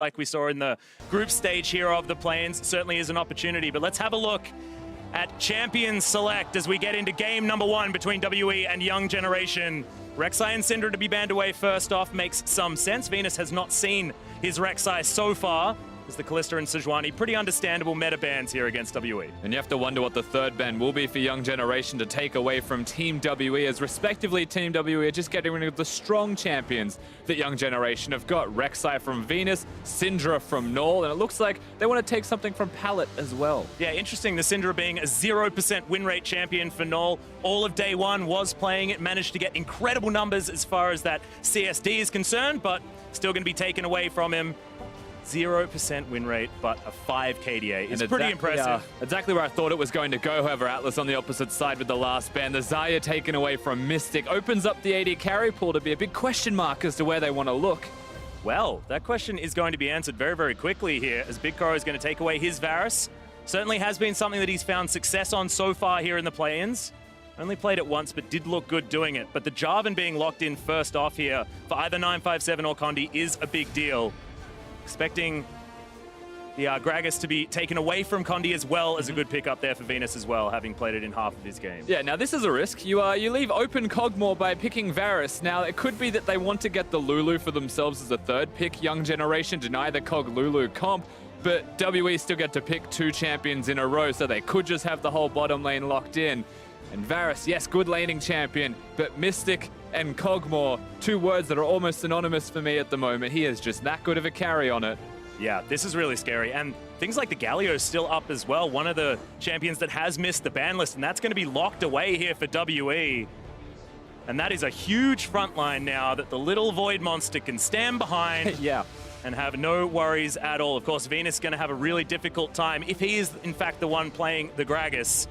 like we saw in the group stage here of the play-ins, certainly is an opportunity. But let's have a look at Champions Select as we get into game number 1 between WE and Young Generation. Rek'Sai and Syndra to be banned away first off makes some sense. Venus has not seen his Rek'Sai so far. As the Kalista and Sejuani, pretty understandable meta bans here against WE. And you have to wonder what the third ban will be for Young Generation to take away from Team WE, as respectively Team WE are just getting rid of the strong champions that Young Generation have got. Rek'Sai from Venus, Syndra from Null, and it looks like they want to take something from Palette as well. Yeah, interesting, the Syndra being a 0% win rate champion for Null. All of day one was playing it, managed to get incredible numbers as far as that CSD is concerned, but still going to be taken away from him. 0% win rate, but a 5 KDA. It's pretty impressive. Exactly where I thought it was going to go. However, Atlas on the opposite side with the last ban. The Zarya taken away from Mystic opens up the AD carry pool to be a big question mark as to where they want to look. Well, that question is going to be answered very, very quickly here, as Big Koro is going to take away his Varus. Certainly has been something that he's found success on so far here in the play-ins. Only played it once, but did look good doing it. But the Jarvan being locked in first off here for either 957 or Condi is a big deal. Expecting the Gragas to be taken away from Condi as well as a good pickup there for Venus as well, having played it in half of his game. Yeah, now this is a risk. You leave open Kog'Maw by picking Varus. Now, it could be that they want to get the Lulu for themselves as a third pick. Young Generation deny the Kog Lulu comp, but WE still get to pick 2 champions in a row, so they could just have the whole bottom lane locked in. And Varus, yes, good laning champion, but Mystic and Kog'Maw, 2 words that are almost synonymous for me at the moment. He is just that good of a carry on it. Yeah, this is really scary. And things like the Galio is still up as well, one of the champions that has missed the ban list, and that's going to be locked away here for WE. And that is a huge front line now that the little Void Monster can stand behind. Yeah. And have no worries at all. Of course, Venus is going to have a really difficult time if he is, in fact, the one playing the Gragas,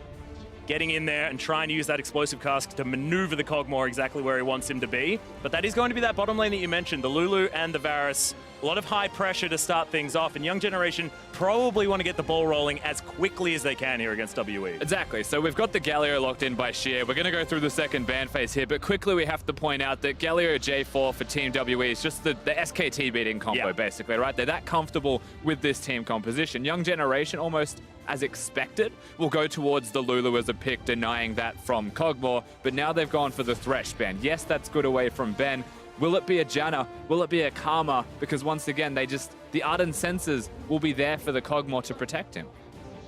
getting in there and trying to use that explosive cask to maneuver the Kog'Maw exactly where he wants him to be. But that is going to be that bottom lane that you mentioned, the Lulu and the Varus. A lot of high pressure to start things off, and Young Generation probably want to get the ball rolling as quickly as they can here against WE. Exactly, so we've got the Galio locked in by Sheer. We're going to go through the second ban phase here, but quickly we have to point out that Galio J4 for Team WE is just the SKT beating combo, basically, right? They're that comfortable with this team composition. Young Generation, almost as expected, will go towards the Lulu as a pick, denying that from Kog'Maw, but now they've gone for the Thresh ban. Yes, that's good away from Ben. Will it be a Janna? Will it be a Karma? Because once again, the Ardent Sensors will be there for the Kog'Maw to protect him.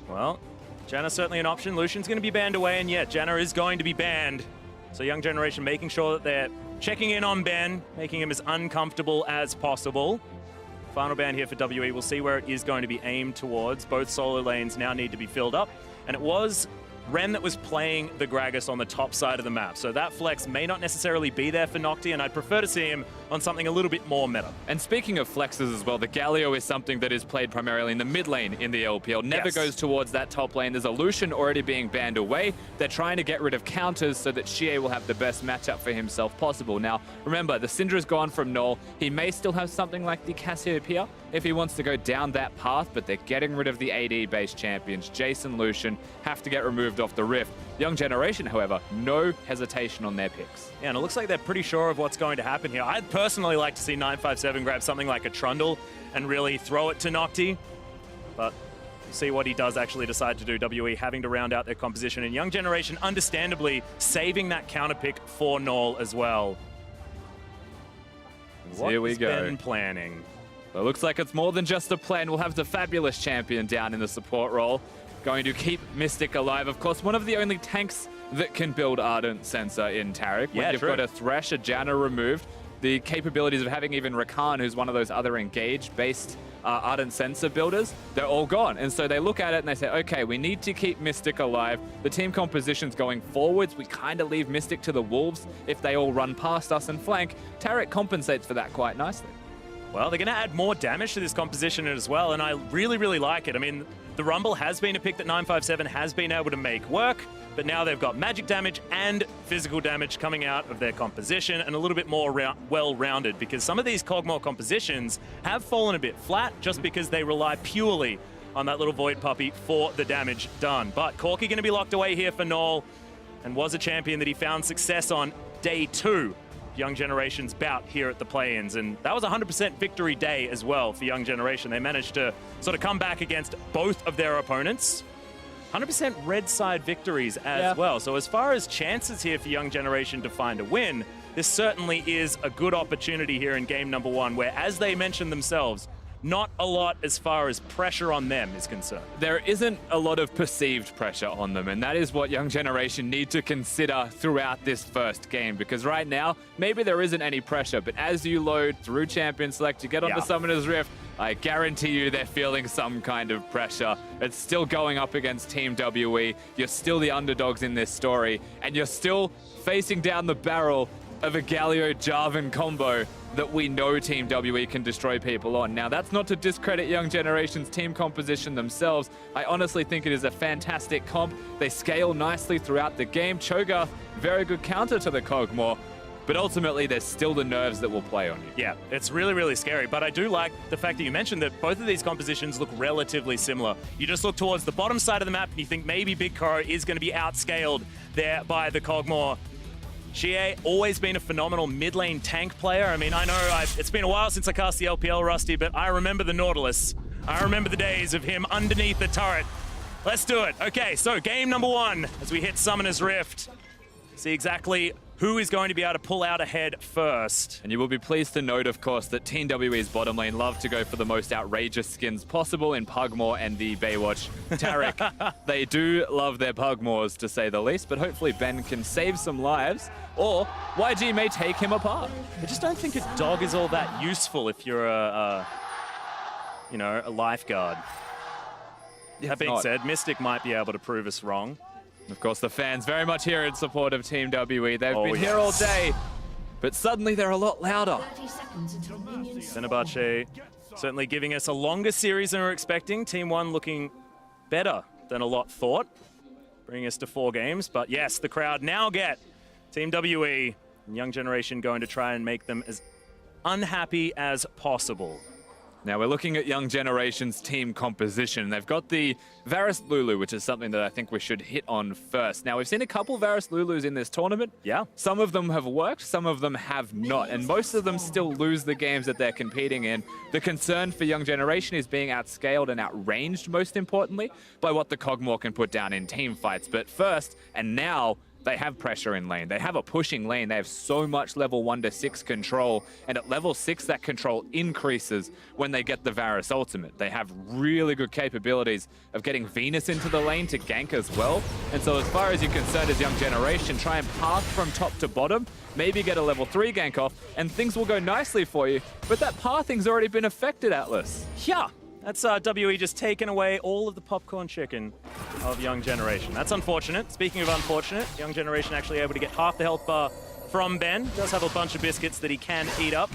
Well, Janna's certainly an option. Lucian's going to be banned away, and yet Janna is going to be banned. So Young Generation making sure that they're checking in on Ben, making him as uncomfortable as possible. Final ban here for WE. We'll see where it is going to be aimed towards. Both solo lanes now need to be filled up, and it was Ren that was playing the Gragas on the top side of the map. So that flex may not necessarily be there for Nocti, and I'd prefer to see him on something a little bit more meta. And speaking of flexes as well, the Galio is something that is played primarily in the mid lane in the LPL. Never goes towards that top lane. There's a Lucian already being banned away. They're trying to get rid of counters so that Xie will have the best matchup for himself possible. Now, remember, the Syndra's gone from Null. He may still have something like the Cassiopeia if he wants to go down that path, but they're getting rid of the AD-based champions. Jason, Lucian have to get removed off the Rift. Young Generation, however, no hesitation on their picks. Yeah, and it looks like they're pretty sure of what's going to happen here. I'd personally like to see 957 grab something like a Trundle and really throw it to Nocti, but we'll see what he does actually decide to do. WE having to round out their composition, and Young Generation understandably saving that counter pick for Null as well. Here we go. Been planning? It looks like it's more than just a plan. We'll have the fabulous champion down in the support role, going to keep Mystic alive. Of course, one of the only tanks that can build Ardent Sensor in Taric. When you've got a Thresh, a Janna removed, the capabilities of having even Rakan, who's one of those other engaged-based Ardent Sensor builders, they're all gone. And so they look at it and they say, okay, we need to keep Mystic alive. The team composition's going forwards. We kind of leave Mystic to the Wolves if they all run past us and flank. Taric compensates for that quite nicely. Well, they're going to add more damage to this composition as well, and I really, really like it. I mean, the Rumble has been a pick that 957 has been able to make work, but now they've got magic damage and physical damage coming out of their composition, and a little bit more well-rounded, because some of these Kog'Maw compositions have fallen a bit flat just because they rely purely on that little Void Puppy for the damage done. But Corki going to be locked away here for Null, and was a champion that he found success on day 2. Young Generation's bout here at the play-ins, and that was 100% victory day as well for Young Generation. They managed to sort of come back against both of their opponents. 100% red side victories as well. So as far as chances here for Young Generation to find a win, this certainly is a good opportunity here in game number 1, where, as they mentioned themselves, not a lot as far as pressure on them is concerned. There isn't a lot of perceived pressure on them, and that is what Young Generation need to consider throughout this first game, because right now, maybe there isn't any pressure, but as you load through Champion Select, you get onto Summoner's Rift, I guarantee you they're feeling some kind of pressure. It's still going up against Team WE, you're still the underdogs in this story, and you're still facing down the barrel of a Galio-Jarvan combo that we know Team WE can destroy people on. Now, that's not to discredit Young Generation's team composition themselves. I honestly think it is a fantastic comp. They scale nicely throughout the game. Cho'Gath, very good counter to the Kog'Maw, but ultimately there's still the nerves that will play on you. Yeah, it's really, really scary, but I do like the fact that you mentioned that both of these compositions look relatively similar. You just look towards the bottom side of the map and you think maybe Big Koro is going to be outscaled there by the Kog'Maw. Xie, always been a phenomenal mid lane tank player. I mean, I know it's been a while since I cast the LPL, Rusty, but I remember the Nautilus. I remember the days of him underneath the turret. Let's do it. Okay, so game number 1 as we hit Summoner's Rift. See exactly who is going to be able to pull out ahead first. And you will be pleased to note, of course, that Team WE's bottom lane love to go for the most outrageous skins possible in Pugmaw and the Baywatch Taric. They do love their Pugmaws, to say the least, but hopefully Ben can save some lives, or YG may take him apart. I just don't think a dog is all that useful if you're a lifeguard. That being said, Mystic might be able to prove us wrong. Of course, the fans very much here in support of Team WE. They've been here all day, but suddenly they're a lot louder. Fenerbahce certainly giving us a longer series than we're expecting. Team 1 looking better than a lot thought, bringing us to 4 games. But yes, the crowd now get Team WE and Young Generation going to try and make them as unhappy as possible. Now we're looking at Young Generation's team composition. They've got the Varus Lulu, which is something that I think we should hit on first. Now we've seen a couple Varus Lulus in this tournament. Yeah. Some of them have worked, some of them have not, and most of them still lose the games that they're competing in. The concern for Young Generation is being outscaled and outranged, most importantly, by what the Kog'Maw can put down in team fights. But first, and now, they have pressure in lane. They have a pushing lane. They have so much level 1 to 6 control. And at level 6, that control increases when they get the Varus ultimate. They have really good capabilities of getting Venus into the lane to gank as well. And so as far as you're concerned as Young Generation, try and path from top to bottom, maybe get a level 3 gank off, and things will go nicely for you. But that pathing's already been affected, Atlas. Yeah. That's WE just taking away all of the popcorn chicken of Young Generation. That's unfortunate. Speaking of unfortunate, Young Generation actually able to get half the health bar from Ben. Does have a bunch of biscuits that he can eat up.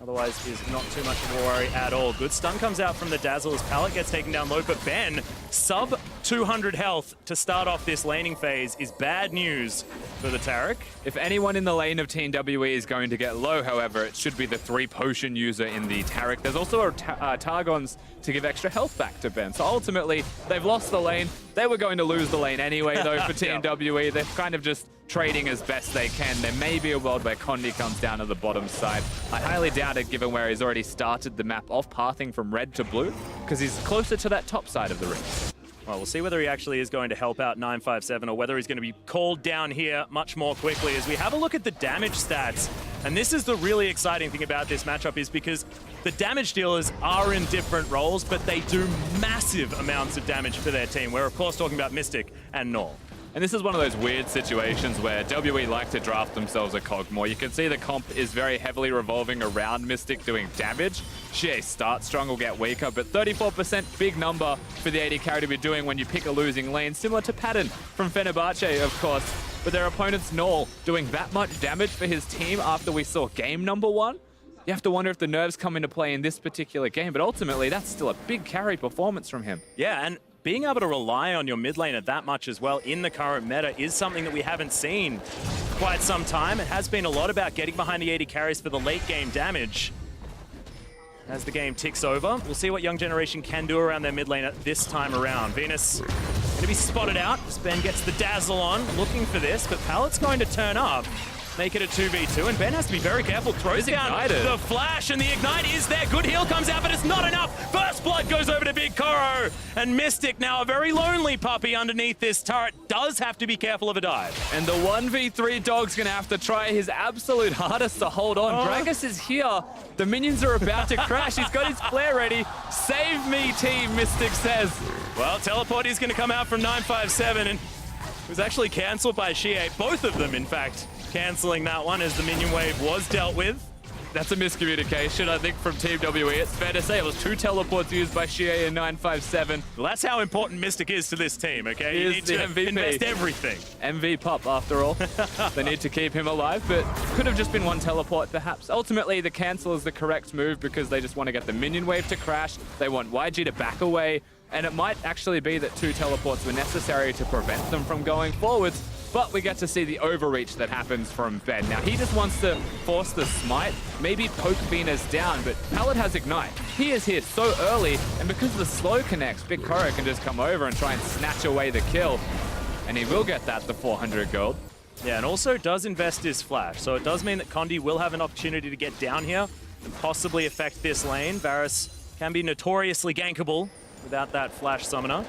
Otherwise, is not too much of a worry at all. Good stun comes out from the Dazzle as Pallet gets taken down low, but Ben, sub 200 health to start off this laning phase is bad news for the Taric. If anyone in the lane of Team WE is going to get low, however, it should be the 3 potion user in the Taric. There's also a Targons to give extra health back to Ben. So ultimately, they've lost the lane. They were going to lose the lane anyway, though, for Team WE. They're kind of just trading as best they can. There may be a world where Condi comes down to the bottom side. I highly doubt it, given where he's already started the map off, pathing from red to blue, because he's closer to that top side of the ring. Well, we'll see whether he actually is going to help out 957 or whether he's going to be called down here much more quickly as we have a look at the damage stats. And this is the really exciting thing about this matchup, is because the damage dealers are in different roles, but they do massive amounts of damage for their team. We're, of course, talking about Mystic and Null. And this is one of those weird situations where WE like to draft themselves a Kog'Maw. You can see the comp is very heavily revolving around Mystic doing damage. Xie starts strong, will get weaker, but 34% big number for the AD carry to be doing when you pick a losing lane, similar to Pattern from Fenerbahce, of course. But their opponent's Null doing that much damage for his team after we saw game number 1. You have to wonder if the nerves come into play in this particular game, but ultimately that's still a big carry performance from him. Yeah, and being able to rely on your mid laner that much as well in the current meta is something that we haven't seen quite some time. It has been a lot about getting behind the AD carries for the late game damage. As the game ticks over, we'll see what Young Generation can do around their mid lane this time around. Venus going to be spotted out as Ben gets the Dazzle on, looking for this, but Pallet's going to turn up. make it a 2v2, and Ben has to be very careful. Throws down the flash, and the ignite is there. Good heal comes out, but it's not enough. First blood goes over to Big Koro, and Mystic, now a very lonely puppy underneath this turret, does have to be careful of a dive. And the 1v3 dog's gonna have to try his absolute hardest to hold on. Gragas is here. The minions are about to crash. He's got his flare ready. Save me, team, Mystic says. Well, teleport is gonna come out from 957, and it was actually cancelled by Shie. Both of them, in fact, cancelling that one as the minion wave was dealt with. That's a miscommunication, I think, from Team WE. It's fair to say it was 2 teleports used by Shie in 957. Well, that's how important Mystic is to this team, okay? You need to invest everything. MV pup, after all. They need to keep him alive, but could have just been 1 teleport, perhaps. Ultimately, the cancel is the correct move because they just want to get the minion wave to crash. They want YG to back away. And it might actually be that 2 teleports were necessary to prevent them from going forwards, but we get to see the overreach that happens from Ben. Now, he just wants to force the smite, maybe poke Venus down, but Pallet has Ignite. He is here so early, and because the slow connects, Big Koro can just come over and try and snatch away the kill. And he will get that, the 400 gold. Yeah, and also does invest his flash, so it does mean that Condi will have an opportunity to get down here and possibly affect this lane. Varus can be notoriously gankable without that flash summoner.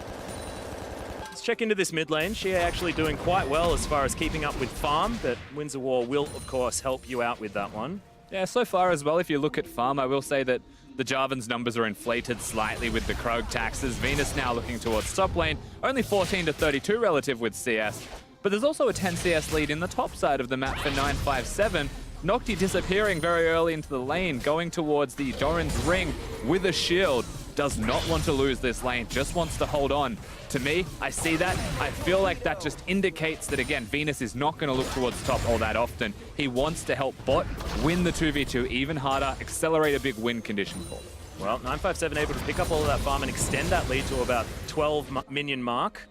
Let's check into this mid lane. Shie actually doing quite well as far as keeping up with farm, but Winds of War will, of course, help you out with that one. Yeah, so far as well, if you look at farm, I will say that the Jarvan's numbers are inflated slightly with the Krog taxes. Venus now looking towards top lane, only 14 to 32 relative with CS. But there's also a 10 CS lead in the top side of the map for 957. Nocti disappearing very early into the lane, going towards the Doran's ring with a shield. Does not want to lose this lane, just wants to hold on. To me, I see that. I feel like that just indicates that, again, Venus is not going to look towards top all that often. He wants to help bot win the 2v2 even harder, accelerate a big win condition for them. Well, 957 able to pick up all of that farm and extend that lead to about 12 minion mark.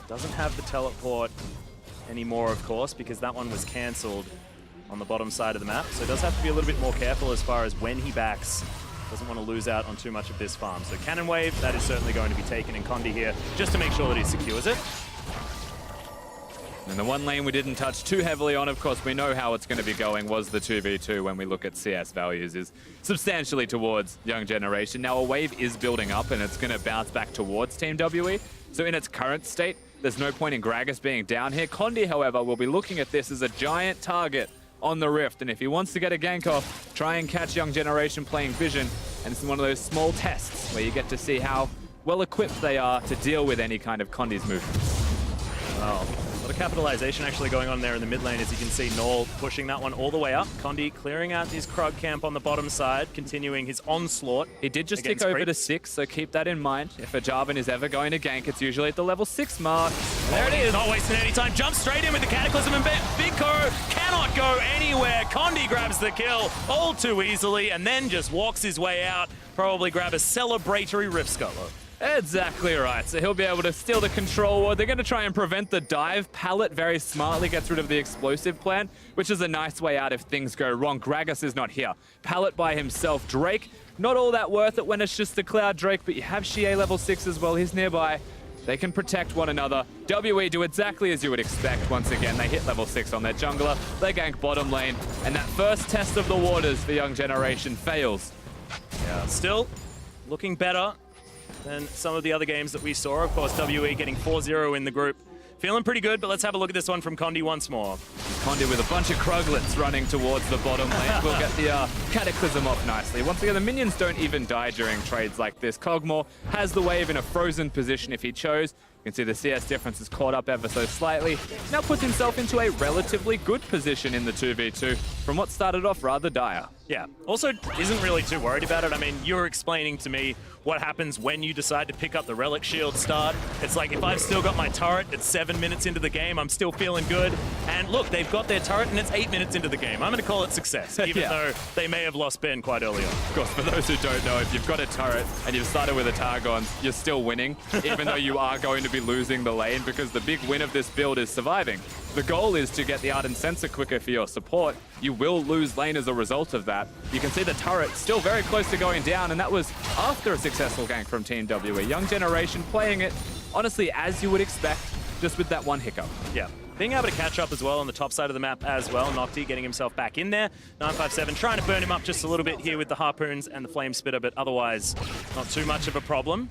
Doesn't have the teleport anymore, of course, because that one was cancelled on the bottom side of the map. So does have to be a little bit more careful as far as when he backs. Doesn't want to lose out on too much of this farm. So Cannon Wave, that is certainly going to be taken in Condi here, just to make sure that he secures it. And the one lane we didn't touch too heavily on, of course, we know how it's going to be going, was the 2v2 when we look at CS values, is substantially towards Young Generation. Now, a wave is building up, and it's going to bounce back towards Team WE. So in its current state, there's no point in Gragas being down here. Condi, however, will be looking at this as a giant target on the Rift, and if he wants to get a gank off, try and catch Young Generation playing Vision, and it's one of those small tests where you get to see how well equipped they are to deal with any kind of Condi's movements. Wow. A lot of capitalization actually going on there in the mid lane, as you can see Null pushing that one all the way up. Condi clearing out his Krug camp on the bottom side, continuing his onslaught. He did just tick over to 6, so keep that in mind. If a Jarvan is ever going to gank, it's usually at the level 6 mark. There it is. Not wasting any time. Jumps straight in with the Cataclysm, and Big Koro cannot go anywhere. Condi grabs the kill all too easily and then just walks his way out. Probably grab a celebratory Rift Scuttler. Exactly right. So he'll be able to steal the control ward. They're going to try and prevent the dive. Pallet very smartly gets rid of the explosive plan, which is a nice way out if things go wrong. Gragas is not here. Pallet by himself. Drake, not all that worth it when it's just the Cloud Drake, but you have Shie level 6 as well. He's nearby. They can protect one another. WE do exactly as you would expect. Once again, they hit level 6 on their jungler. They gank bottom lane. And that first test of the waters for Young Generation fails. Yeah, still looking better than some of the other games that we saw. Of course, WE getting 4-0 in the group. Feeling pretty good, but let's have a look at this one from Condi once more. Condi with a bunch of Kruglets running towards the bottom lane. We'll get the Cataclysm off nicely. Once again, the minions don't even die during trades like this. Kog'Maw has the wave in a frozen position if he chose. You can see the CS difference is caught up ever so slightly. Now puts himself into a relatively good position in the 2v2 from what started off rather dire. Yeah, also isn't really too worried about it. I mean, you're explaining to me what happens when you decide to pick up the Relic Shield start. It's like, if I've still got my turret, it's 7 minutes into the game, I'm still feeling good. And look, they've got their turret and it's 8 minutes into the game. I'm going to call it success, even though they may have lost Ben quite early on. Of course, for those who don't know, if you've got a turret and you've started with a Targon, you're still winning, even though you are going to be losing the lane, because the big win of this build is surviving. The goal is to get the Ardent Sensor quicker for your support. You will lose lane as a result of that. You can see the turret still very close to going down, and that was after a successful gank from Team WE. Young Generation playing it, honestly, as you would expect, just with that one hiccup. Yeah. being able to catch up as well on the top side of the map as well. Nocti getting himself back in there. 957 trying to burn him up just a little bit here with the Harpoons and the Flame Spitter, but otherwise not too much of a problem.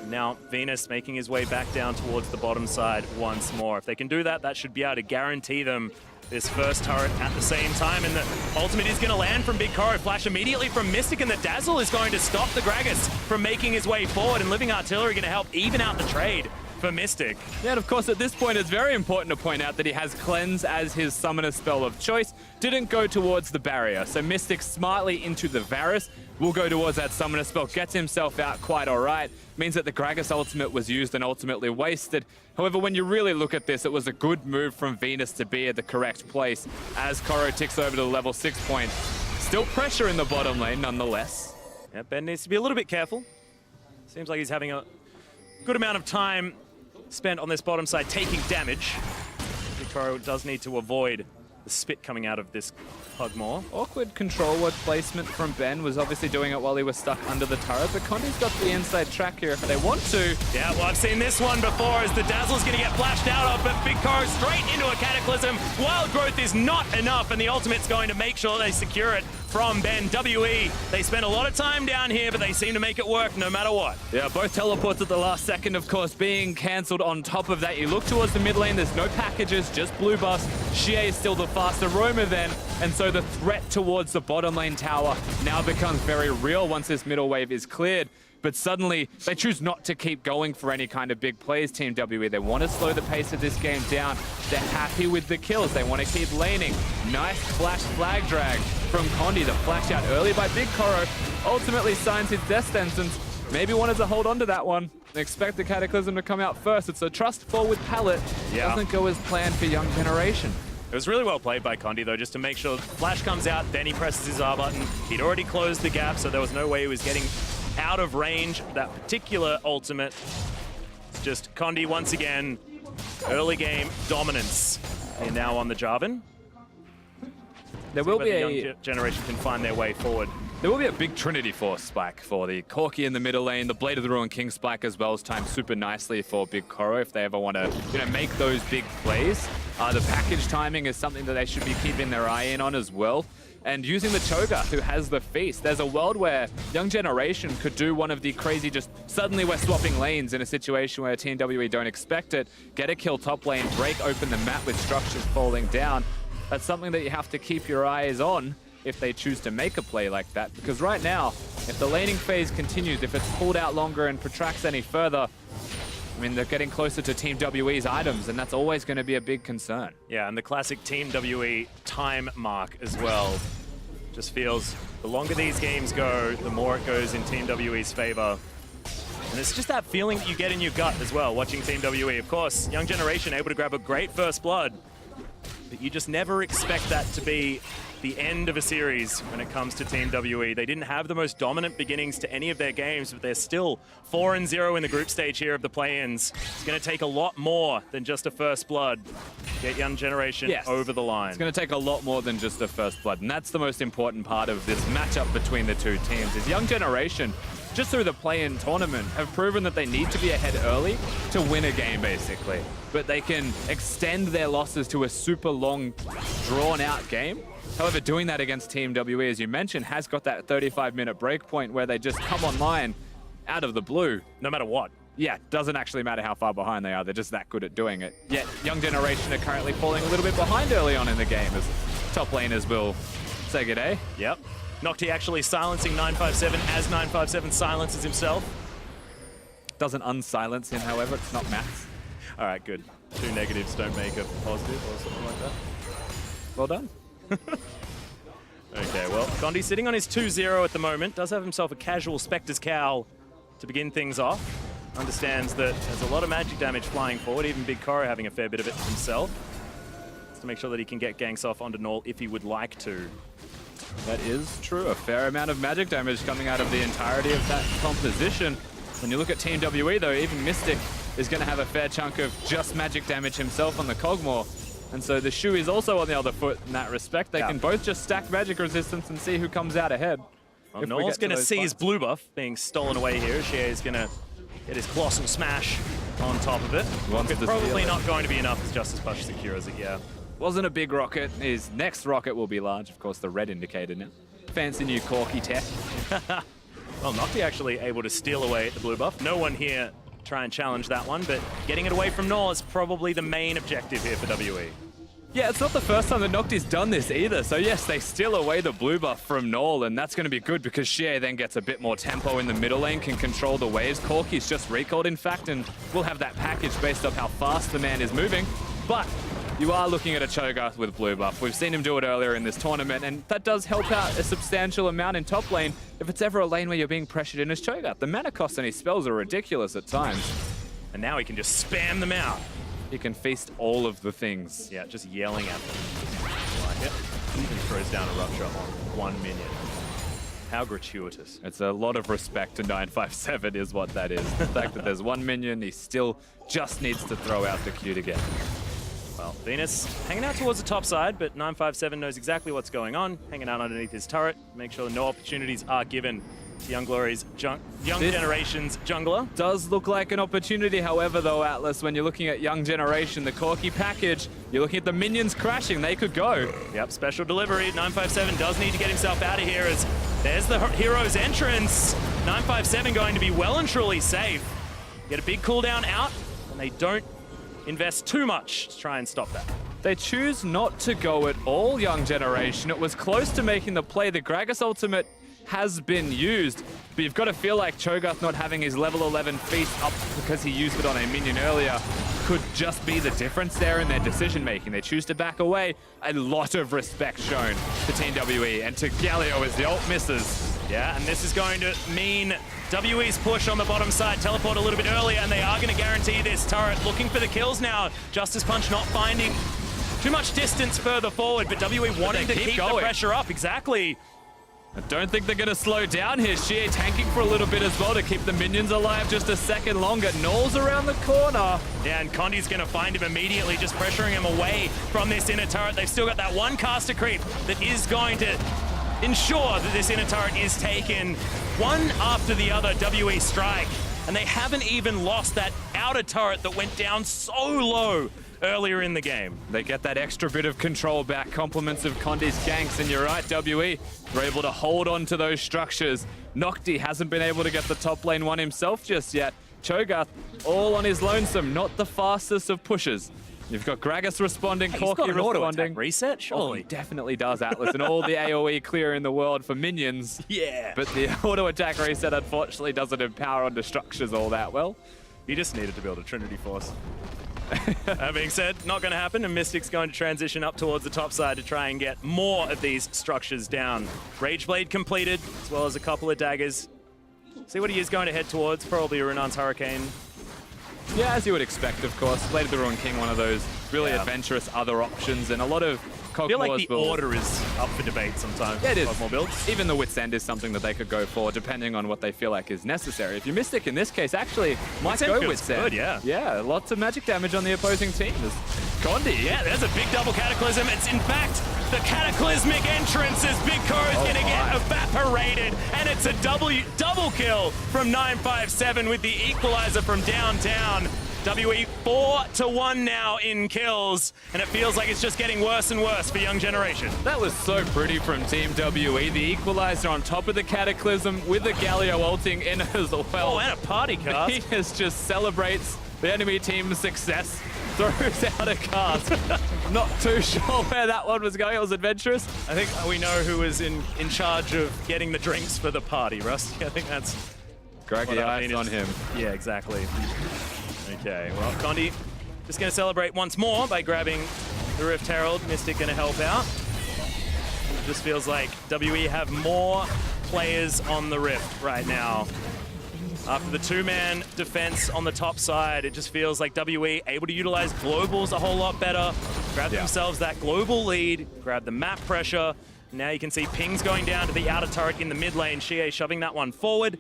Now Venus making his way back down towards the bottom side once more. If they can do that, that should be able to guarantee them this first turret at the same time, and the ultimate is going to land from Big Koro. Flash immediately from Mystic, and the Dazzle is going to stop the Gragas from making his way forward, and Living Artillery going to help even out the trade for Mystic. Yeah, and of course at this point it's very important to point out that he has Cleanse as his summoner spell of choice. Didn't go towards the barrier, so Mystic smartly into the Varus will go towards that summoner spell, gets himself out quite all right. Means that the Gragas ultimate was used and ultimately wasted. However, when you really look at this, it was a good move from Venus to be at the correct place as Koro ticks over to the level 6 point. Still pressure in the bottom lane nonetheless. Yeah, Ben needs to be a little bit careful. Seems like he's having a good amount of time spent on this bottom side taking damage. Koro does need to avoid the spit coming out of this Pugmore. Awkward control word placement from Ben, was obviously doing it while he was stuck under the turret, but Condi's got the inside track here if they want to. Yeah, well, I've seen this one before as the Dazzle's going to get flashed out of, but Big Koro straight into a Cataclysm. Wild Growth is not enough, and the ultimate's going to make sure they secure it from Ben. WE, they spent a lot of time down here, but they seem to make it work no matter what. Yeah, both teleports at the last second, of course, being cancelled. On top of that, you look towards the mid lane, there's no packages, just blue buffs. Xie is still the faster roamer then, and so the threat towards the bottom lane tower now becomes very real once this middle wave is cleared. But suddenly, they choose not to keep going for any kind of big plays, Team WE. They want to slow the pace of this game down. They're happy with the kills. They want to keep laning. Nice flash flag drag from Condi. The flash out early by Big Koro ultimately signs his death sentence. Maybe wanted to hold on to that one. They expect the Cataclysm to come out first. It's a trust fall with Pallet. Yeah. Doesn't go as planned for Young Generation. It was really well played by Condi, though, just to make sure Flash comes out, then he presses his R button. He'd already closed the gap, so there was no way he was getting out of range of that particular ultimate. It's just Condi once again, early game dominance. They're now on the Jarvan. There will be a Young Generation can find their way forward. There will be a big Trinity Force spike for the Corki in the middle lane, the Blade of the Ruin King spike as well is timed super nicely for Big Koro if they ever want to, make those big plays. The package timing is something that they should be keeping their eye in on as well. And using the Cho'Gath, who has the Feast, there's a world where Young Generation could do one of the crazy, just suddenly we're swapping lanes in a situation where Team WE don't expect it, get a kill top lane, break open the map with structures falling down. That's something that you have to keep your eyes on if they choose to make a play like that. Because right now, if the laning phase continues, if it's pulled out longer and protracts any further, I mean, they're getting closer to Team WE's items, and that's always going to be a big concern. Yeah, and the classic Team WE time mark as well. Just feels the longer these games go, the more it goes in Team WE's favor. And it's just that feeling that you get in your gut as well, watching Team WE. Of course, Young Generation able to grab a great first blood, but you just never expect that to be the end of a series when it comes to Team WE. They didn't have the most dominant beginnings to any of their games, but they're still 4-0 in the group stage here of the play-ins. It's going to take a lot more than just a first blood to get Young Generation over the line. It's going to take a lot more than just a first blood, and that's the most important part of this matchup between the two teams, is Young Generation, just through the play-in tournament, have proven that they need to be ahead early to win a game, basically. But they can extend their losses to a super long, drawn-out game. However, doing that against Team WE, as you mentioned, has got that 35-minute break point where they just come online out of the blue. No matter what. Yeah, doesn't actually matter how far behind they are. They're just that good at doing it. Yet, Young Generation are currently falling a little bit behind early on in the game, as top laners will say good day. Yep. Nocti actually silencing 957 as 957 silences himself. Doesn't unsilence him, however. It's not maths. All right, good. 2 negatives don't make a positive or something like that. Well done. Okay, well, Condi sitting on his 2-0 at the moment. Does have himself a casual Spectre's Cowl to begin things off. Understands that there's a lot of magic damage flying forward, even Big Koro having a fair bit of it himself. Just to make sure that he can get ganks off onto Null if he would like to. That is true. A fair amount of magic damage coming out of the entirety of that composition. When you look at Team WE, though, even Mystic is going to have a fair chunk of just magic damage himself on the Cogmore. And so the Shu is also on the other foot in that respect. They can both just stack magic resistance and see who comes out ahead. Well, Noel's going to see his blue buff being stolen away here. Xie is going to get his Blossom Smash on top of it. Wants to Probably steal not going to be enough as Justice Punch secures it, yeah. Wasn't a big rocket. His next rocket will be large. Of course, the red indicator now. Fancy new Corky tech. Well, Nocti actually able to steal away at the blue buff. No one here try and challenge that one, but getting it away from Nor is probably the main objective here for WE. Yeah, it's not the first time that Nocti's done this either. So yes, they steal away the blue buff from Null, and that's going to be good because Xie then gets a bit more tempo in the middle lane, can control the waves. Corky's just recalled, in fact, and we'll have that package based off how fast the man is moving. But you are looking at a Cho'Gath with blue buff. We've seen him do it earlier in this tournament, and that does help out a substantial amount in top lane if it's ever a lane where you're being pressured in as Cho'Gath. The mana costs on his spells are ridiculous at times. And now he can just spam them out. He can feast all of the things. Yeah, just yelling at them. Like it. Even throws down a Rupture on one minion. How gratuitous. It's a lot of respect to 957 is what that is. The fact that there's one minion, he still just needs to throw out the Q to get. Well, Venus hanging out towards the top side, but 957 knows exactly what's going on. Hanging out underneath his turret. Make sure no opportunities are given to Young Glory's Young Generation's jungler. Does look like an opportunity, however, though, Atlas, when you're looking at Young Generation, the Corky package, you're looking at the minions crashing. They could go. Yep, special delivery. 957 does need to get himself out of here as there's the hero's entrance. 957 going to be well and truly safe. Get a big cooldown out, and they don't invest too much to try and stop that. They choose not to go at all, Young Generation. It was close to making the play. The Gragas ultimate has been used, but you've got to feel like Cho'Gath not having his level 11 feast up because he used it on a minion earlier could just be the difference there in their decision making. They choose to back away. A lot of respect shown to Team WE and to Galio as the ult misses. Yeah, and this is going to mean WE's push on the bottom side, teleport a little bit earlier, and they are going to guarantee this turret. Looking for the kills now. Justice Punch not finding too much distance further forward, but WE wanting to keep the pressure up. Exactly. I don't think they're going to slow down here. Xie tanking for a little bit as well to keep the minions alive just a second longer. Null's around the corner. Yeah, and Condi's going to find him immediately, just pressuring him away from this inner turret. They've still got that one caster creep that is going to ensure that this inner turret is taken one after the other. WE strike, and they haven't even lost that outer turret that went down so low earlier in the game. They get that extra bit of control back, compliments of Condi's ganks, and you're right, WE were able to hold on to those structures. Nocti hasn't been able to get the top lane one himself just yet. Cho'Gath all on his lonesome, not the fastest of pushes. You've got Gragas responding, Corky responding. Reset, surely. Oh, he definitely does, Atlas, and all the AoE clear in the world for minions. Yeah. But the auto attack reset unfortunately doesn't empower onto structures all that well. He just needed to build a Trinity Force. That being said, not going to happen, and Mystic's going to transition up towards the top side to try and get more of these structures down. Rage Blade completed, as well as a couple of daggers. See what he is going to head towards, probably a Runan's Hurricane. Yeah, as you would expect, of course. Blade of the Ruined King, one of those really adventurous other options, and a lot of I feel like the order is up for debate sometimes. Yeah, it is. Cosmo builds. Even the Wit's End is something that they could go for, depending on what they feel like is necessary. If you're Mystic in this case, actually, might go Wit's End. Good, yeah. Yeah, lots of magic damage on the opposing team. There's Condi. Yeah, there's a big double Cataclysm. It's in fact the Cataclysmic entrance as Big Co's going to get evaporated, and it's a double kill from 957 with the equalizer from downtown. WE 4-1 now in kills, and it feels like it's just getting worse and worse for Young Generation. That was so pretty from Team WE. The equalizer on top of the Cataclysm with the Galio ulting in as well. Oh, and a party cast. He just celebrates the enemy team's success, throws out a cast. Not too sure where that one was going. It was adventurous. I think we know who was in charge of getting the drinks for the party, Rusty. I think that's Greg the ice on him. Yeah, exactly. Okay, well, Condi just going to celebrate once more by grabbing the Rift Herald. Mystic going to help out. It just feels like WE have more players on the Rift right now. After the two-man defense on the top side, it just feels like WE able to utilize globals a whole lot better, grab themselves that global lead, grab the map pressure. Now you can see pings going down to the outer turret in the mid lane. Xie shoving that one forward.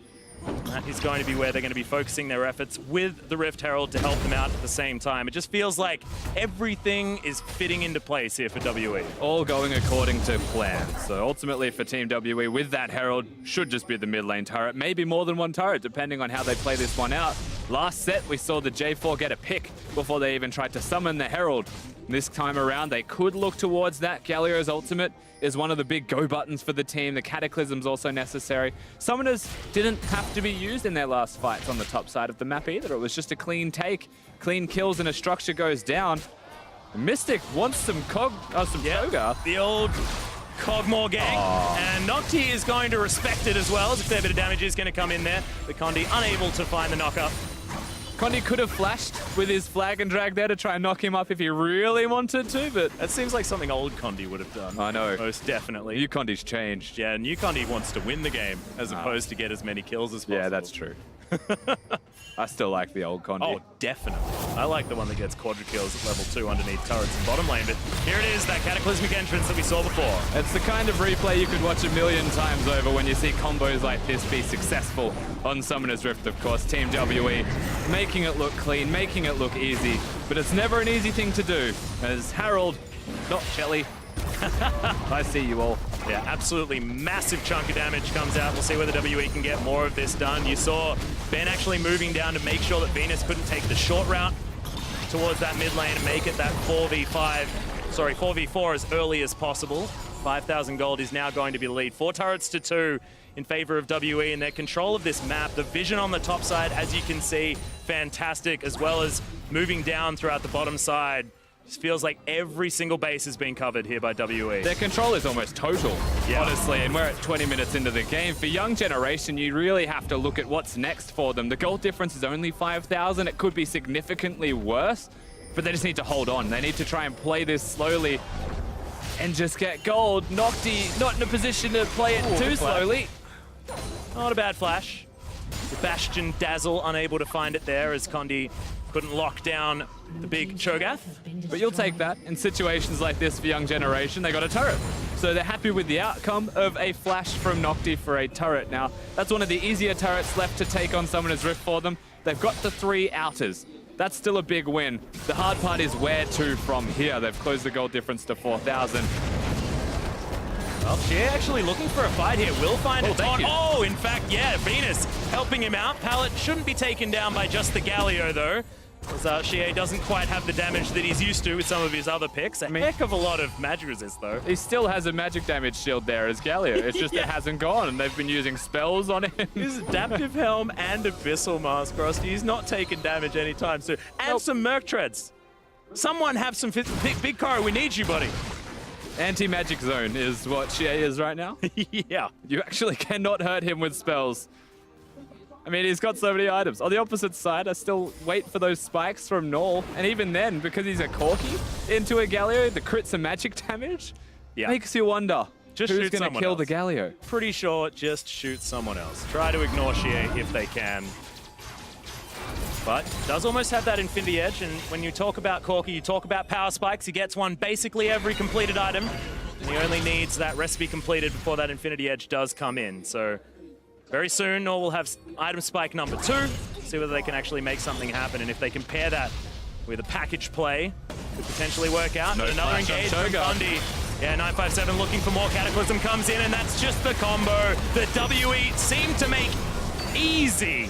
That is going to be where they're going to be focusing their efforts with the Rift Herald to help them out at the same time. It just feels like everything is fitting into place here for WE. All going according to plan. So ultimately for Team WE with that Herald, should just be the mid lane turret. Maybe more than one turret, depending on how they play this one out. Last set, we saw the J4 get a pick before they even tried to summon the Herald. This time around, they could look towards that. Galio's ultimate is one of the big go buttons for the team. The Cataclysm's also necessary. Summoners didn't have to be used in their last fights on the top side of the map either. It was just a clean take, clean kills, and a structure goes down. Mystic wants some Toga. The old Cogmore gang. And Nocti is going to respect it as well, as a fair bit of damage is going to come in there. But Condi unable to find the knock-up. Condi could have flashed with his flag and drag there to try and knock him up if he really wanted to, but... That seems like something old Condi would have done. I know. Most definitely. New Condi's changed. Yeah, new Condi wants to win the game as opposed to get as many kills as possible. Yeah, that's true. I still like the old Condi. Oh, definitely. I like the one that gets quadra kills at level 2 underneath turrets and bottom lane, but here it is, that cataclysmic entrance that we saw before. It's the kind of replay you could watch a million times over when you see combos like this be successful on Summoner's Rift, of course. Team WE making it look clean, making it look easy, but it's never an easy thing to do, as Harold, not Shelly, I see you all. Yeah, absolutely massive chunk of damage comes out. We'll see whether WE can get more of this done. You saw Ben actually moving down to make sure that Venus couldn't take the short route towards that mid lane and make it that 4v4 as early as possible. 5,000 gold is now going to be the lead. 4 turrets to 2 in favor of WE and their control of this map. The vision on the top side, as you can see, fantastic, as well as moving down throughout the bottom side. It feels like every single base has been covered here by WE. Their control is almost total, honestly, and we're at 20 minutes into the game. For young generation, you really have to look at what's next for them. The gold difference is only 5,000. It could be significantly worse, but they just need to hold on. They need to try and play this slowly and just get gold. Nocti not in a position to play it too slowly. Not a bad flash. Sebastian Dazzle unable to find it there as Condi couldn't lock down the big Cho'Gath. But you'll take that in situations like this for young generation. They got a turret. So they're happy with the outcome of a flash from Nocti for a turret. Now, that's one of the easier turrets left to take on Summoner's Rift for them. They've got the 3 outers. That's still a big win. The hard part is where to from here. They've closed the gold difference to 4,000. Well, Shea actually looking for a fight here. Will find a taunt. Oh, in fact, yeah, Venus helping him out. Pallet shouldn't be taken down by just the Galio, though. As Shea doesn't quite have the damage that he's used to with some of his other picks. A heck of a lot of magic resist, though. He still has a magic damage shield there as Galio. It's just it hasn't gone, and they've been using spells on him. His Adaptive Helm and Abyssal Mask, Rusty. He's not taking damage anytime soon. And some Merc Treads. Someone have some big Karo. We need you, buddy. Anti-magic zone is what Shea is right now. Yeah. You actually cannot hurt him with spells. I mean, he's got so many items. On the opposite side, I still wait for those spikes from Null. And even then, because he's a Corki into a Galio, the crits and magic damage makes you wonder who's going to kill the Galio. Pretty sure just shoot someone else. Try to ignore Shea if they can. But does almost have that Infinity Edge. And when you talk about Corki, you talk about power spikes. He gets one basically every completed item. And he only needs that recipe completed before that Infinity Edge does come in. So very soon, Nor will have item spike number 2. See whether they can actually make something happen. And if they can pair that with a package play, could potentially work out. No, another engage from Condi. Yeah, 957 looking for more. Cataclysm comes in, and that's just the combo that WE seem to make easy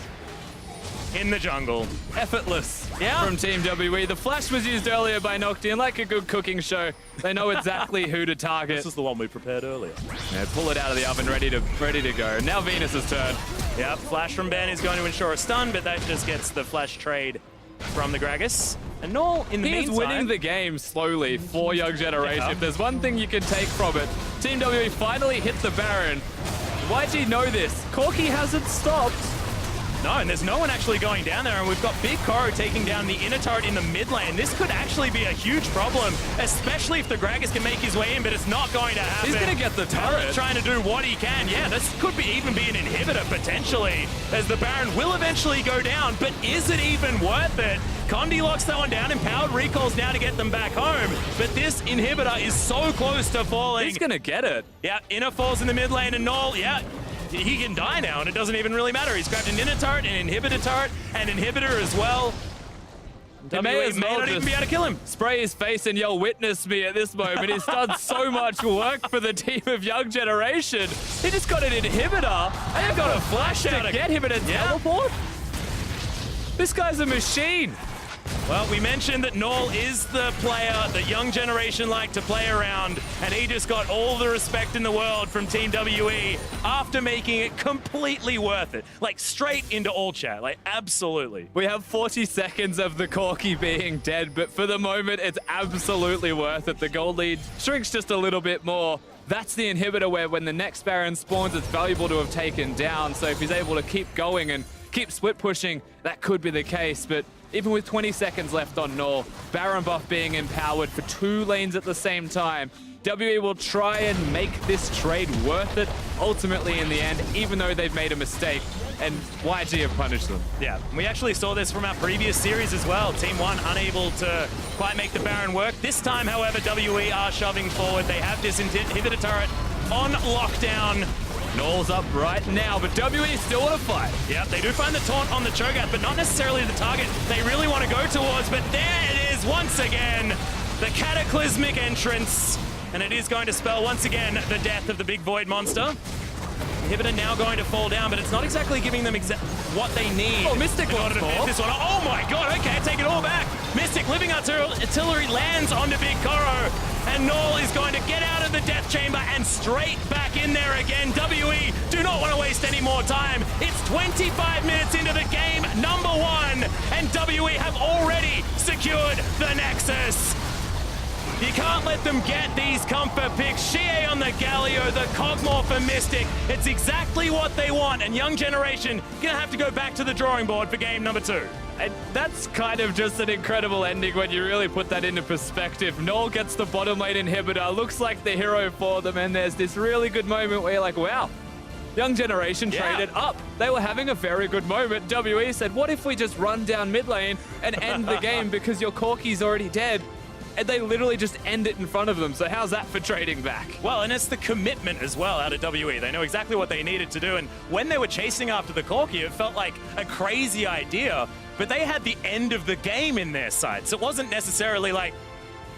in the jungle. Effortless from Team WE. The flash was used earlier by Nocti, and like a good cooking show, they know exactly who to target. This is the one we prepared earlier. Yeah, pull it out of the oven, ready to go. Now Venus's turn. Yep, flash from Ben is going to ensure a stun, but that just gets the flash trade from the Gragas. And Null, in the meantime... He's winning the game slowly for young generation. If there's one thing you can take from it, Team WE finally hit the Baron. YG know this. Corki hasn't stopped. No, and there's no one actually going down there, and we've got Big Koro taking down the inner turret in the mid lane. This could actually be a huge problem, especially if the Gragas can make his way in, but it's not going to happen. He's going to get the turret. Trying to do what he can. Yeah, this could even be an inhibitor, potentially, as the Baron will eventually go down, but is it even worth it? Condi locks that one down, empowered recalls now to get them back home, but this inhibitor is so close to falling. He's going to get it. Yeah, inner falls in the mid lane, and Null, he can die now, and it doesn't even really matter. He's grabbed an inner turret, an inhibitor turret, and inhibitor as well. He may not even be able to kill him. Spray his face and yell, "Witness me" at this moment. He's done so much work for the team of young generation. He just got an inhibitor, and got a flash out to get him in a teleport. This guy's a machine. Well, we mentioned that Null is the player that young generation like to play around, and he just got all the respect in the world from Team WE after making it completely worth it. Like, straight into all chat, like, absolutely. We have 40 seconds of the Corki being dead, but for the moment, it's absolutely worth it. The gold lead shrinks just a little bit more. That's the inhibitor where when the next Baron spawns, it's valuable to have taken down. So if he's able to keep going and keep split pushing, that could be the case, but even with 20 seconds left on Null, Baron buff being empowered for 2 lanes at the same time, WE will try and make this trade worth it ultimately in the end, even though they've made a mistake, and YG have punished them. Yeah, we actually saw this from our previous series as well. Team 1 unable to quite make the Baron work. This time, however, WE are shoving forward. They have this inhibitor turret on lockdown. Null's up right now, but WE still want to fight. Yeah, they do find the taunt on the Cho'Gath, but not necessarily the target they really want to go towards. But there it is once again, the cataclysmic entrance. And it is going to spell once again the death of the big void monster. Inhibitor now going to fall down, but it's not exactly giving them what they need. Oh, Mystic in order to finish this one. Oh my god, okay, take it all back. Mystic living artillery lands onto Big Koro, and Null is going to get out of the death chamber and straight back in there again. WE do not want to waste any more time. It's 25 minutes into the game, number 1, and WE have already secured the Nexus. You can't let them get these comfort picks. Shie on the Galio, the Cogmore for Mystic. It's exactly what they want, and young generation gonna have to go back to the drawing board for game number 2. And that's kind of just an incredible ending when you really put that into perspective. Null gets the bottom lane inhibitor, looks like the hero for them, and there's this really good moment where you're like, wow, young generation traded up. They were having a very good moment. WE said, what if we just run down mid lane and end the game because your Corki's already dead? And they literally just end it in front of them. So how's that for trading back? Well, and it's the commitment as well out of WE. They know exactly what they needed to do. And when they were chasing after the Corki, it felt like a crazy idea, but they had the end of the game in their sights. It wasn't necessarily like,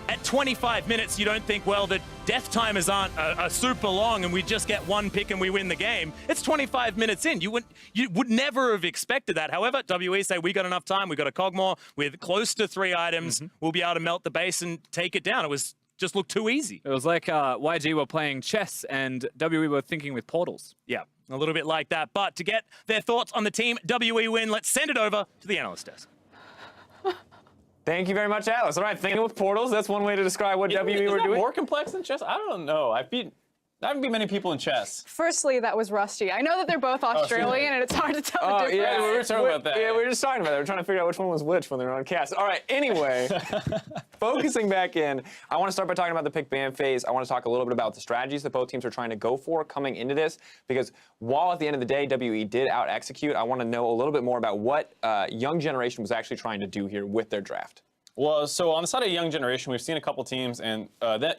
at 25 minutes, you don't think, well, the death timers aren't super long and we just get one pick and we win the game. It's 25 minutes in. You would never have expected that. However, WE say, we got enough time. We got a Cogmore with close to 3 items. We'll be able to melt the base and take it down. It was just looked too easy. It was like YG were playing chess and WE were thinking with portals. Yeah, a little bit like that. But to get their thoughts on the team WE win, let's send it over to the analyst desk. Thank you very much, Atlas. All right, thinking with portals, that's one way to describe what WE were doing. More complex than chess? I don't know. I haven't beat many people in chess. Firstly, that was rusty. I know that they're both Australian, and it's hard to tell the difference. Yeah, we were talking about that. Yeah, we were just talking about that. We were trying to figure out which one was which when they were on cast. All right, anyway, focusing back in, I want to start by talking about the pick ban phase. I want to talk a little bit about the strategies that both teams are trying to go for coming into this, because while at the end of the day, WE did out-execute, I want to know a little bit more about what young generation was actually trying to do here with their draft. Well, so on the side of young generation, we've seen a couple teams, and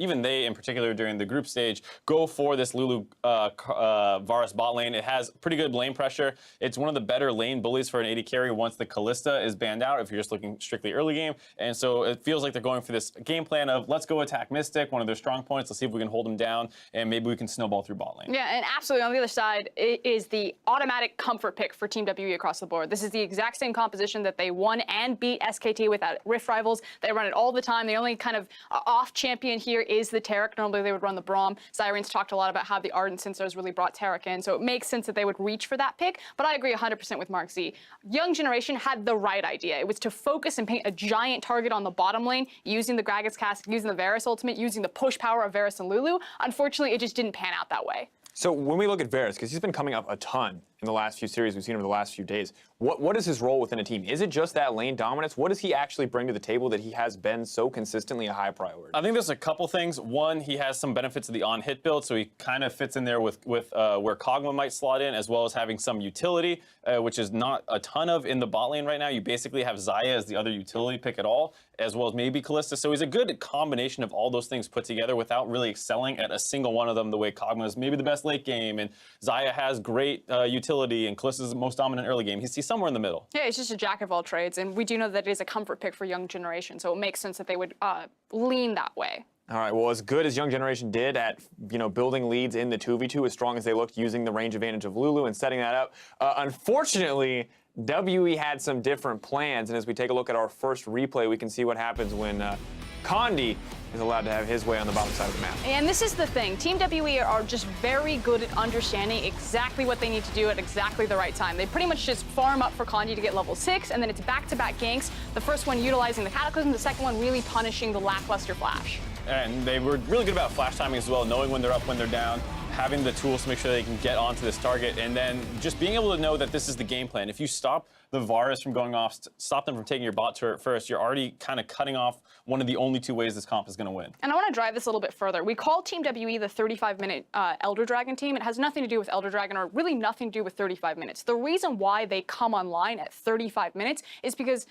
even they in particular during the group stage, go for this Lulu Varus bot lane. It has pretty good lane pressure. It's one of the better lane bullies for an AD carry once the Callista is banned out, if you're just looking strictly early game. And so it feels like they're going for this game plan of, let's go attack Mystic, one of their strong points. Let's see if we can hold him down, and maybe we can snowball through bot lane. Yeah, and absolutely on the other side is the automatic comfort pick for Team WE across the board. This is the exact same composition that they won and beat SKT with at Rift Rivals. They run it all the time. The only kind of off champion here is the Taric. Normally they would run the Braum. Siren's talked a lot about how the Ardent Sensors really brought Taric in, so it makes sense that they would reach for that pick, but I agree 100% with Mark Z. Young generation had the right idea. It was to focus and paint a giant target on the bottom lane, using the Gragas Cask, using the Varus ultimate, using the push power of Varus and Lulu. Unfortunately, it just didn't pan out that way. So when we look at Varus, because he's been coming up a ton in the last few series, we've seen him the last few days, what is his role within a team? Is it just that lane dominance? What does he actually bring to the table that he has been so consistently a high priority? I think there's a couple things. One, he has some benefits of the on-hit build, so he kind of fits in there with where Kog'Maw might slot in, as well as having some utility, which is not a ton of in the bot lane right now. You basically have Xayah as the other utility pick at all, as well as maybe Callista. So he's a good combination of all those things put together without really excelling at a single one of them, the way Kog'Maw is maybe the best late game, and Xayah has great utility, and Callista's the most dominant early game. He's somewhere in the middle. Yeah, he's just a jack of all trades, and we do know that it is a comfort pick for young generation, so it makes sense that they would lean that way. All right, well, as good as young generation did at building leads in the 2v2, as strong as they looked using the range advantage of Lulu and setting that up, unfortunately, WE had some different plans, and as we take a look at our first replay, we can see what happens when Condi is allowed to have his way on the bottom side of the map. And this is the thing. Team WE are just very good at understanding exactly what they need to do at exactly the right time. They pretty much just farm up for Condi to get level 6, and then it's back-to-back ganks. The first one utilizing the Cataclysm, the second one really punishing the lackluster Flash. And they were really good about flash timing as well, knowing when they're up, when they're down, having the tools to make sure they can get onto this target, and then just being able to know that this is the game plan. If you stop the Varus from going off, stop them from taking your bot turret first, you're already kind of cutting off one of the only two ways this comp is going to win. And I want to drive this a little bit further. We call Team WE the 35-minute Elder Dragon team. It has nothing to do with Elder Dragon, or really nothing to do with 35 minutes. The reason why they come online at 35 minutes is because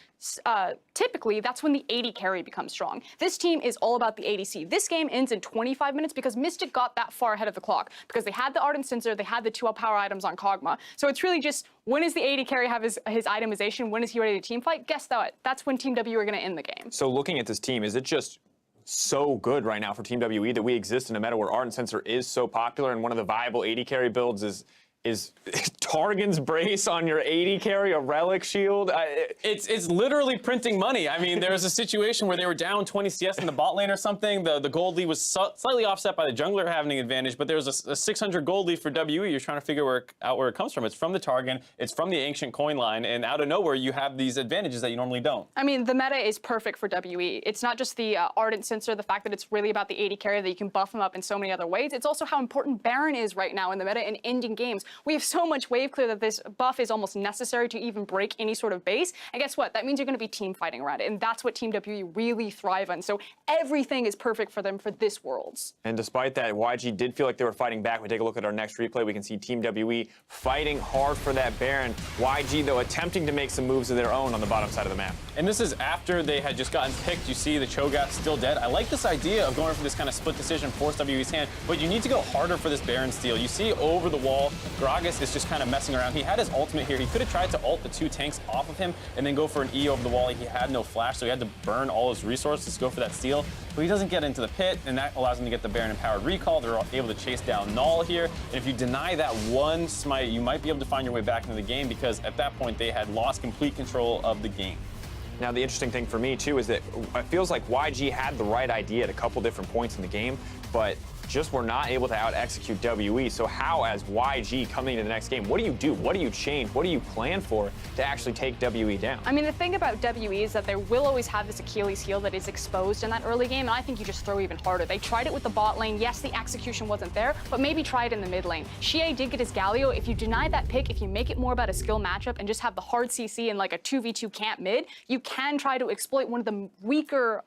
typically that's when the AD carry becomes strong. This team is all about the ADC. This game ends in 25 minutes because Mystic got that far ahead of the clock, because they had the Ardent Sensor, they had the 2-up power items on Kog'Maw. So it's really just, when does the AD carry have his itemization? When is he ready to team fight? Guess that. That's when Team W are going to end the game. So looking at this team, is it just so good right now for Team WE that we exist in a meta where Ardent Sensor is so popular, and one of the viable AD carry builds is Targon's Brace on your AD carry, a Relic Shield? It's literally printing money. I mean, there was a situation where they were down 20 CS in the bot lane or something. The gold lead was slightly offset by the jungler having an advantage, but there was a 600 gold lead for WE. You're trying to figure out where it comes from. It's from the Targon, it's from the Ancient Coin line, and out of nowhere, you have these advantages that you normally don't. I mean, the meta is perfect for WE. It's not just the Ardent Sensor, the fact that it's really about the AD carry, that you can buff him up in so many other ways. It's also how important Baron is right now in the meta and ending games. We have so much wave clear that this buff is almost necessary to even break any sort of base. And guess what? That means you're going to be team fighting around it. And that's what Team WE really thrive on. So everything is perfect for them for this Worlds. And despite that, YG did feel like they were fighting back. We take a look at our next replay. We can see Team WE fighting hard for that Baron. YG, though, attempting to make some moves of their own on the bottom side of the map. And this is after they had just gotten picked. You see the Cho'Gath still dead. I like this idea of going for this kind of split decision, force WE's hand, but you need to go harder for this Baron steal. You see over the wall, Gragas is just kind of messing around. He had his ultimate here. He could have tried to ult the 2 tanks off of him and then go for an E over the wall. He had no flash, so he had to burn all his resources to go for that steal. But he doesn't get into the pit, and that allows him to get the Baron empowered recall. They're able to chase down Null here. And if you deny that one smite, you might be able to find your way back into the game, because at that point they had lost complete control of the game. Now, the interesting thing for me, too, is that it feels like YG had the right idea at a couple different points in the game, but just were not able to out-execute WE. So how, as YG coming into the next game, what do you do? What do you change? What do you plan for to actually take WE down? I mean, the thing about WE is that they will always have this Achilles heel that is exposed in that early game, and I think you just throw even harder. They tried it with the bot lane. Yes, the execution wasn't there, but maybe try it in the mid lane. Xie did get his Galio. If you deny that pick, if you make it more about a skill matchup and just have the hard CC and like a 2v2 camp mid, you can try to exploit one of the weaker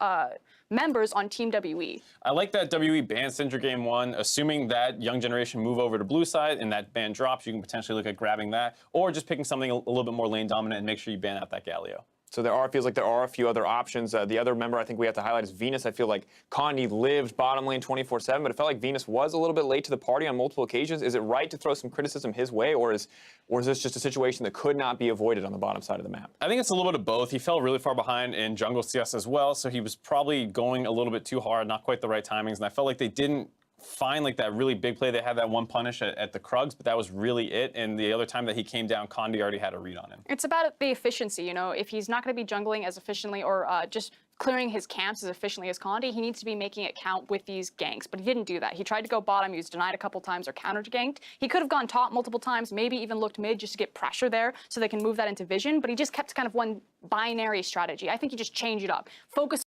members on Team WE. I like that WE banned Syndra game 1, assuming that young generation move over to blue side and that ban drops, you can potentially look at grabbing that, or just picking something a little bit more lane dominant and make sure you ban out that Galio. So feels like there are a few other options. The other member I think we have to highlight is Venus. I feel like Condi lived bottom lane 24/7, but it felt like Venus was a little bit late to the party on multiple occasions. Is it right to throw some criticism his way, or is this just a situation that could not be avoided on the bottom side of the map? I think it's a little bit of both. He fell really far behind in jungle CS as well, so he was probably going a little bit too hard, not quite the right timings, and I felt like they didn't find like that really big play. They had that one punish at the Krugs, but that was really it. And the other time that he came down, Condi already had a read on him. It's about the efficiency, you know. If he's not going to be jungling as efficiently or just clearing his camps as efficiently as Condi, he needs to be making it count with these ganks. But he didn't do that. He tried to go bottom, he was denied a couple times or counter-ganked. He could have gone top multiple times, maybe even looked mid just to get pressure there so they can move that into vision, but he just kept kind of one binary strategy. I think you just change it up. Focus